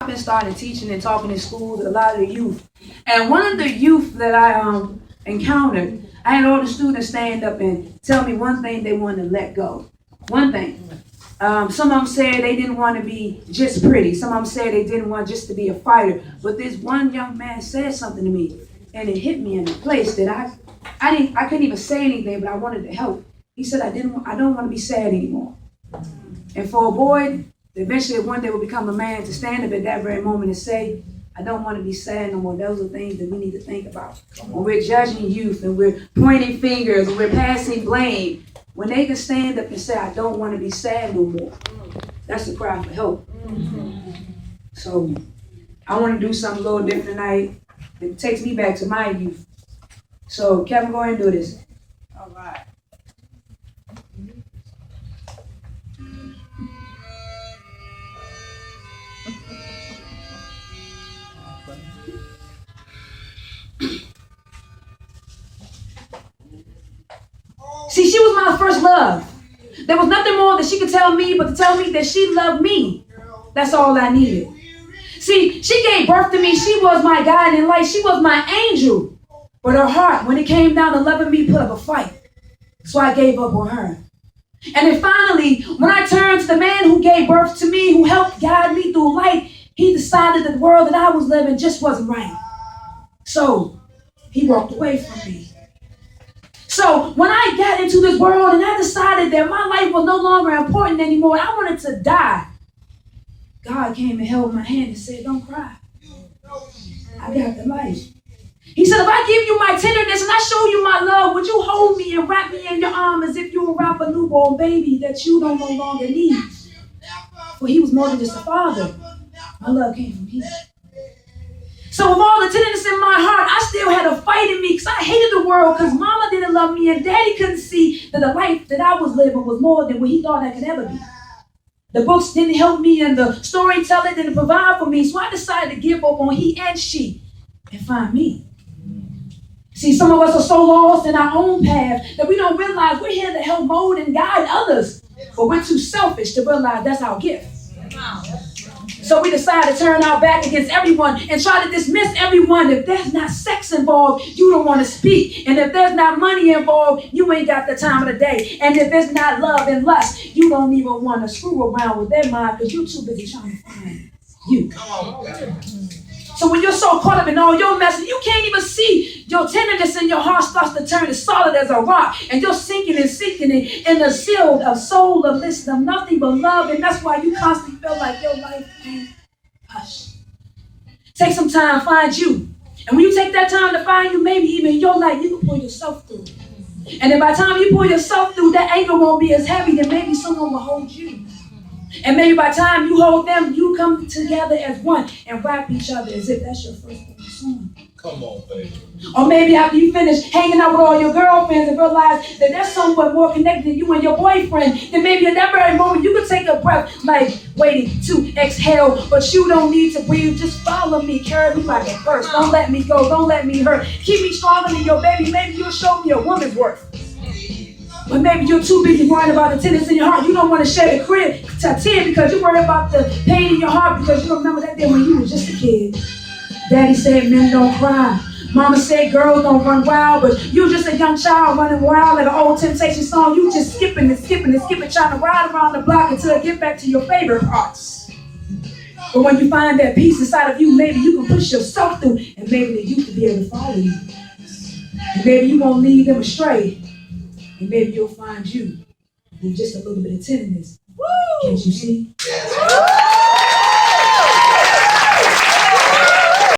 I've been starting teaching and talking in schools with a lot of the youth. And one of the youth that I encountered, I had all the students stand up and tell me one thing they wanted to let go. One thing. Some of them said they didn't want to be just pretty. Some of them said they didn't want just to be a fighter. But this one young man said something to me, and it hit me in a place that I couldn't even say anything, but I wanted to help. He said, I don't want to be sad anymore. And for a boy, eventually one day will become a man to stand up at that very moment and say, I don't want to be sad no more. Those are things that we need to think about. When we're judging youth and we're pointing fingers and we're passing blame, when they can stand up and say, I don't want to be sad no more, that's a cry for help. So I want to do something a little different tonight. It takes me back to my youth. So Kevin, go ahead and do this. All right. See, she was my first love. There was nothing more that she could tell me but to tell me that she loved me. That's all I needed. See, she gave birth to me. She was my guiding light. She was my angel. But her heart, when it came down to loving me, put up a fight. So I gave up on her. And then finally, when I turned to the man who gave birth to me, who helped guide me through life, he decided that the world that I was living just wasn't right. So he walked away from me. So when I got into this world and I decided that my life was no longer important anymore, I wanted to die, God came and held my hand and said, don't cry. I got the life. He said, if I give you my tenderness and I show you my love, would you hold me and wrap me in your arm as if you would wrap a newborn baby that you don't no longer need? For he was more than just a father. My love came from him. So with all the tenderness in my heart, I still had a fight in me because I hated the world because mama didn't love me and daddy couldn't see that the life that I was living was more than what he thought I could ever be. The books didn't help me and the storyteller didn't provide for me. So I decided to give up on he and she and find me. See, some of us are so lost in our own path that we don't realize we're here to help mold and guide others. But we're too selfish to realize that's our gift. So we decide to turn our back against everyone and try to dismiss everyone. If there's not sex involved, you don't want to speak. And if there's not money involved, you ain't got the time of the day. And if there's not love and lust, you don't even want to screw around with their mind because you're too busy trying to find you. So when you're so caught up in all your mess, you can't even see your tenderness in your heart starts to turn as solid as a rock. And you're sinking and sinking in the seal of soul of listen of nothing but love. And that's why you constantly feel like your life ain't hush. Take some time, find you. And when you take that time to find you, maybe even in your life, you can pull yourself through. And then by the time you pull yourself through, that anger won't be as heavy, then maybe someone will hold you. And maybe by the time you hold them, you come together as one and wrap each other as if that's your firstborn son. Come on, baby. Or maybe after you finish hanging out with all your girlfriends and realize that there's someone more connected than you and your boyfriend, then maybe at that very moment you could take a breath like waiting to exhale, but you don't need to breathe. Just follow me, carry me like a verse. Don't let me go, don't let me hurt. Keep me stronger than your baby. Maybe you'll show me a woman's worth. But maybe you're too busy worrying about the tenderness in your heart. You don't want to shed a tear because you're worried about the pain in your heart because you remember that day when you were just a kid. Daddy said men don't cry. Mama said girls don't run wild, but you're just a young child running wild like an old Temptation song. You just skipping and skipping and skipping, trying to ride around the block until you get back to your favorite parts. But when you find that peace inside of you, maybe you can push yourself through and maybe the youth will be able to follow you. And maybe you won't lead them astray. And maybe you'll find you with just a little bit of tenderness. Woo! Can't you see?